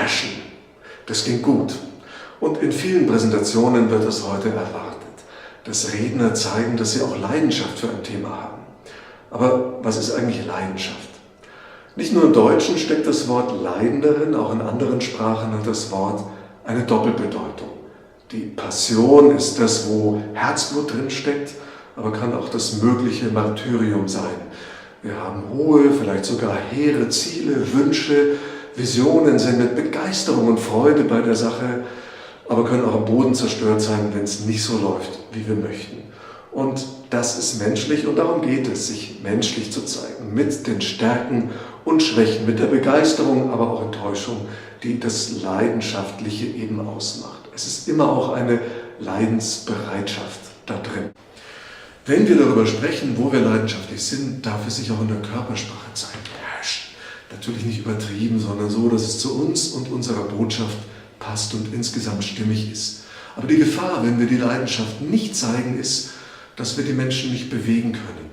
beherrschen. Das klingt gut. Und in vielen Präsentationen wird das heute erwartet, dass Redner zeigen, dass sie auch Leidenschaft für ein Thema haben. Aber was ist eigentlich Leidenschaft? Nicht nur im Deutschen steckt das Wort Leiden darin, auch in anderen Sprachen hat das Wort eine Doppelbedeutung. Die Passion ist das, wo Herzblut drin steckt, aber kann auch das mögliche Martyrium sein. Wir haben hohe, vielleicht sogar hehre Ziele, Wünsche, Visionen, sind mit Begeisterung und Freude bei der Sache, aber können auch am Boden zerstört sein, wenn es nicht so läuft, wie wir möchten. Und das ist menschlich und darum geht es, sich menschlich zu zeigen, mit den Stärken und Schwächen, mit der Begeisterung, aber auch Enttäuschung, die das Leidenschaftliche eben ausmacht. Es ist immer auch eine Leidensbereitschaft da drin. Wenn wir darüber sprechen, wo wir leidenschaftlich sind, darf es sich auch in der Körpersprache zeigen. Natürlich nicht übertrieben, sondern so, dass es zu uns und unserer Botschaft passt und insgesamt stimmig ist. Aber die Gefahr, wenn wir die Leidenschaft nicht zeigen, ist, dass wir die Menschen nicht bewegen können.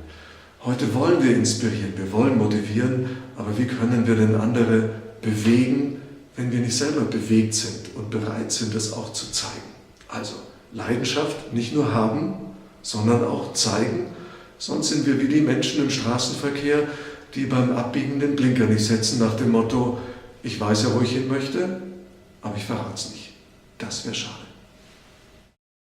Heute wollen wir inspirieren, wir wollen motivieren, aber wie können wir denn andere bewegen, wenn wir nicht selber bewegt sind und bereit sind, das auch zu zeigen? Also Leidenschaft nicht nur haben, sondern auch zeigen, sonst sind wir wie die Menschen im Straßenverkehr, die beim Abbiegen den Blinker nicht setzen nach dem Motto, ich weiß ja, wo ich hin möchte, aber ich verrate es nicht. Das wäre schade.